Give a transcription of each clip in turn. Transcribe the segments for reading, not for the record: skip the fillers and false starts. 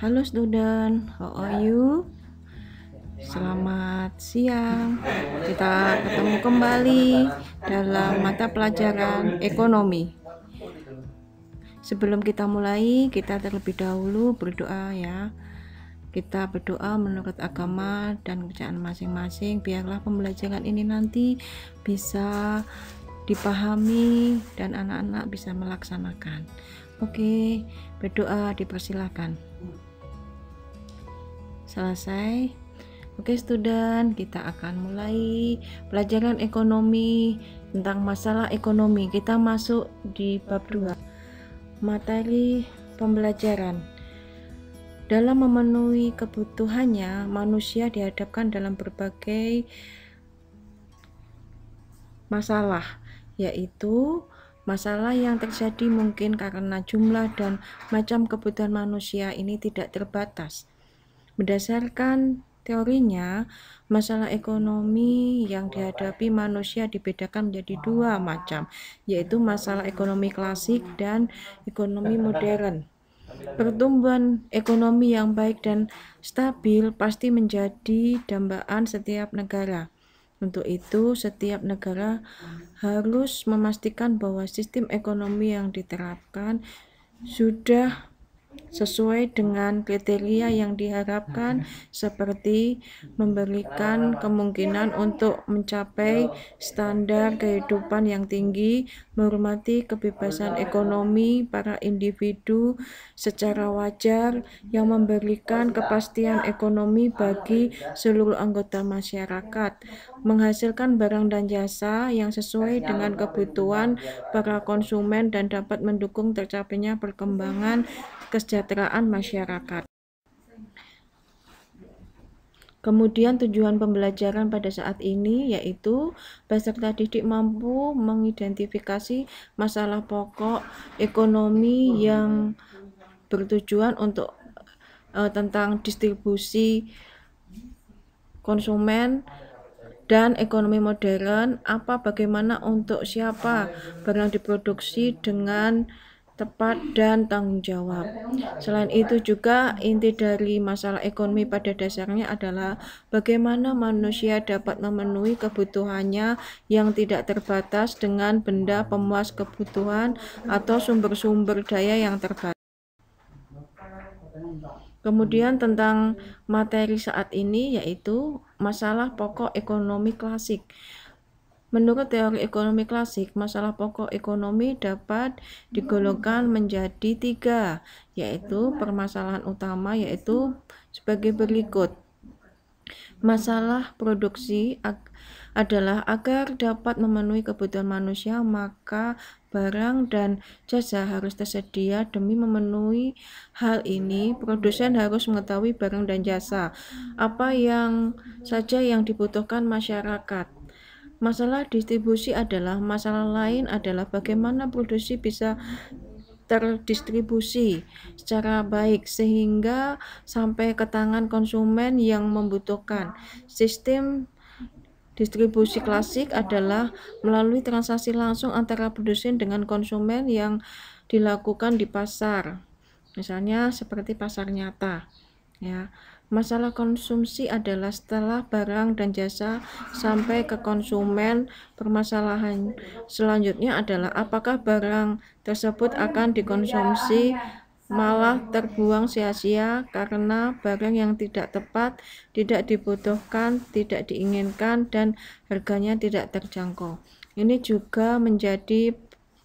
Halo student, how are you? Selamat siang. Kita ketemu kembali dalam mata pelajaran ekonomi. Sebelum kita mulai, kita terlebih dahulu berdoa ya. Kita berdoa menurut agama dan kepercayaan masing-masing, biarlah pembelajaran ini nanti bisa dipahami dan anak-anak bisa melaksanakan. Oke, berdoa dipersilakan. Selesai. Oke student, kita akan mulai pelajaran ekonomi tentang masalah ekonomi. Kita masuk di bab 2. Materi pembelajaran. Dalam memenuhi kebutuhannya, manusia dihadapkan dalam berbagai masalah, yaitu masalah yang terjadi mungkin karena jumlah dan macam kebutuhan manusia ini tidak terbatas. Berdasarkan teorinya, masalah ekonomi yang dihadapi manusia dibedakan menjadi 2 macam, yaitu masalah ekonomi klasik dan ekonomi modern. Pertumbuhan ekonomi yang baik dan stabil pasti menjadi dambaan setiap negara. Untuk itu, setiap negara harus memastikan bahwa sistem ekonomi yang diterapkan sudah sesuai dengan kriteria yang diharapkan, seperti memberikan kemungkinan untuk mencapai standar kehidupan yang tinggi, menghormati kebebasan ekonomi para individu secara wajar, yang memberikan kepastian ekonomi bagi seluruh anggota masyarakat, menghasilkan barang dan jasa yang sesuai dengan kebutuhan para konsumen dan dapat mendukung tercapainya perkembangan kesejahteraan masyarakat. Kemudian tujuan pembelajaran pada saat ini yaitu peserta didik mampu mengidentifikasi masalah pokok ekonomi yang bertujuan untuk tentang distribusi konsumen dan ekonomi modern, bagaimana untuk siapa barang diproduksi dengan tepat dan tanggung jawab. Selain itu juga inti dari masalah ekonomi pada dasarnya adalah bagaimana manusia dapat memenuhi kebutuhannya yang tidak terbatas dengan benda pemuas kebutuhan atau sumber-sumber daya yang terbatas. Kemudian tentang materi saat ini yaitu masalah pokok ekonomi klasik. Menurut teori ekonomi klasik, masalah pokok ekonomi dapat digolongkan menjadi 3, yaitu permasalahan utama yaitu sebagai berikut. Masalah produksi adalah agar dapat memenuhi kebutuhan manusia, maka barang dan jasa harus tersedia. Demi memenuhi hal ini, produsen harus mengetahui barang dan jasa apa yang saja yang dibutuhkan masyarakat. Masalah distribusi adalah masalah lain adalah bagaimana produksi bisa terdistribusi secara baik sehingga sampai ke tangan konsumen yang membutuhkan. Sistem distribusi klasik adalah melalui transaksi langsung antara produsen dengan konsumen yang dilakukan di pasar. Misalnya seperti pasar nyata. Ya. Masalah konsumsi adalah setelah barang dan jasa sampai ke konsumen. Permasalahan selanjutnya adalah apakah barang tersebut akan dikonsumsi malah terbuang sia-sia karena barang yang tidak tepat, tidak dibutuhkan, tidak diinginkan, dan harganya tidak terjangkau. Ini juga menjadi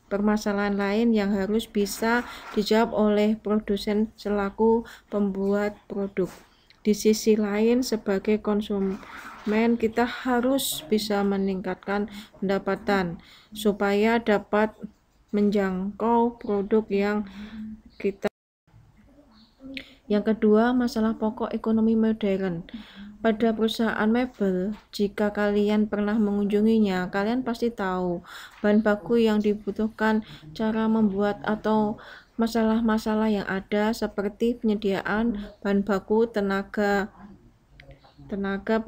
permasalahan lain yang harus bisa dijawab oleh produsen selaku pembuat produk. Di sisi lain, sebagai konsumen kita harus bisa meningkatkan pendapatan supaya dapat menjangkau produk yang kita. Yang kedua, masalah pokok ekonomi modern. Pada perusahaan mebel, jika kalian pernah mengunjunginya, kalian pasti tahu bahan baku yang dibutuhkan, cara membuat, atau masalah-masalah yang ada seperti penyediaan bahan baku, tenaga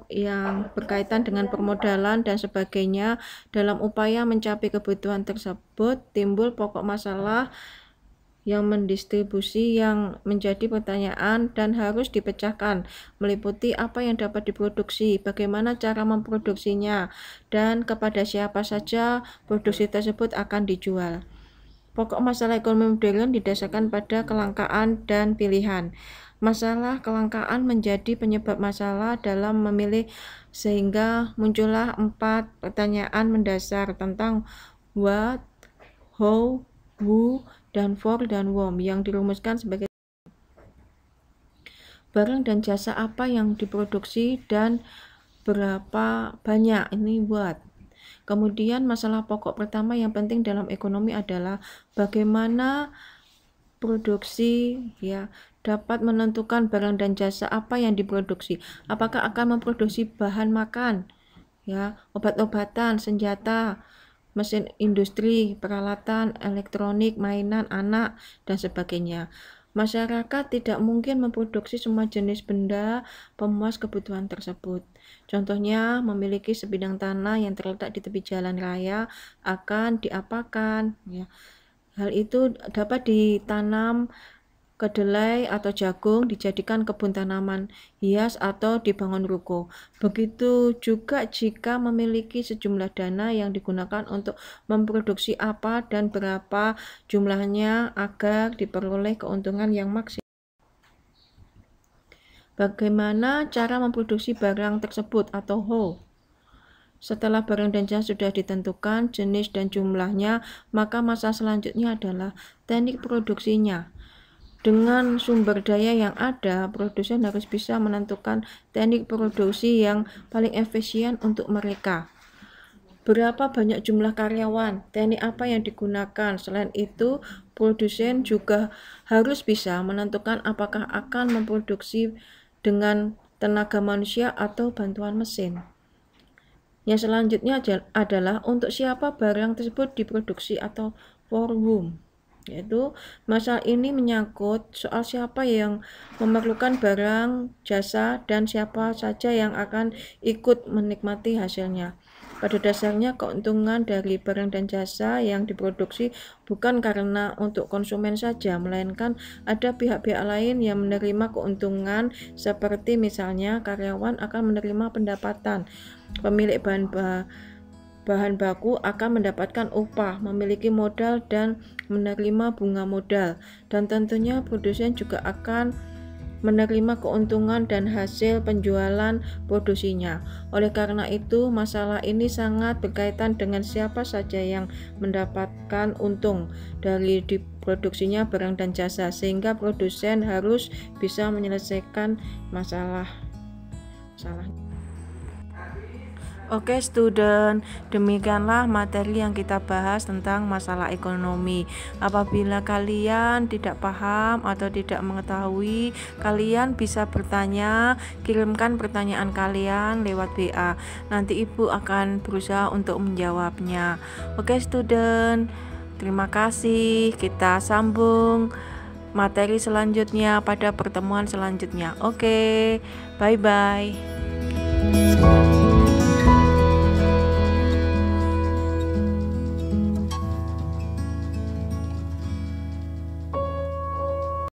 yang berkaitan dengan permodalan dan sebagainya. Dalam upaya mencapai kebutuhan tersebut, timbul pokok masalah yang mendistribusi yang menjadi pertanyaan dan harus dipecahkan, meliputi apa yang dapat diproduksi, bagaimana cara memproduksinya, dan kepada siapa saja produksi tersebut akan dijual. Pokok masalah ekonomi modern didasarkan pada kelangkaan dan pilihan. Masalah kelangkaan menjadi penyebab masalah dalam memilih, sehingga muncullah 4 pertanyaan mendasar tentang what, how, who, dan for dan whom yang dirumuskan sebagai barang dan jasa apa yang diproduksi dan berapa banyak, ini what. Kemudian masalah pokok pertama yang penting dalam ekonomi adalah bagaimana produksi dapat menentukan barang dan jasa apa yang diproduksi. Apakah akan memproduksi bahan makan, obat-obatan, senjata, mesin industri, peralatan, elektronik, mainan anak, dan sebagainya. Masyarakat tidak mungkin memproduksi semua jenis benda pemuas kebutuhan tersebut. Contohnya, memiliki sebidang tanah yang terletak di tepi jalan raya akan diapakan? Hal itu dapat ditanam kedelai atau jagung, dijadikan kebun tanaman hias atau dibangun ruko. Begitu juga jika memiliki sejumlah dana yang digunakan untuk memproduksi apa dan berapa jumlahnya agar diperoleh keuntungan yang maksimal. Bagaimana cara memproduksi barang tersebut atau how? Setelah barang dan jasa sudah ditentukan jenis dan jumlahnya, maka masalah selanjutnya adalah teknik produksinya. Dengan sumber daya yang ada, produsen harus bisa menentukan teknik produksi yang paling efisien untuk mereka. Berapa banyak jumlah karyawan, teknik apa yang digunakan. Selain itu, produsen juga harus bisa menentukan apakah akan memproduksi dengan tenaga manusia atau bantuan mesin. Yang selanjutnya adalah untuk siapa barang tersebut diproduksi atau for whom. Yaitu masalah ini menyangkut soal siapa yang memerlukan barang, jasa, dan siapa saja yang akan ikut menikmati hasilnya. Pada dasarnya, keuntungan dari barang dan jasa yang diproduksi bukan karena untuk konsumen saja, melainkan ada pihak-pihak lain yang menerima keuntungan, seperti misalnya karyawan akan menerima pendapatan, pemilik bahan baku akan mendapatkan upah, memiliki modal dan menerima bunga modal, dan tentunya produsen juga akan menerima keuntungan dan hasil penjualan produksinya. Oleh karena itu, masalah ini sangat berkaitan dengan siapa saja yang mendapatkan untung dari diproduksinya barang dan jasa, sehingga produsen harus bisa menyelesaikan masalahnya. Oke student, demikianlah materi yang kita bahas tentang masalah ekonomi. Apabila kalian tidak paham atau tidak mengetahui, kalian bisa bertanya, kirimkan pertanyaan kalian lewat WA. Nanti ibu akan berusaha untuk menjawabnya. Oke student, terima kasih. Kita sambung materi selanjutnya pada pertemuan selanjutnya. Oke, bye-bye.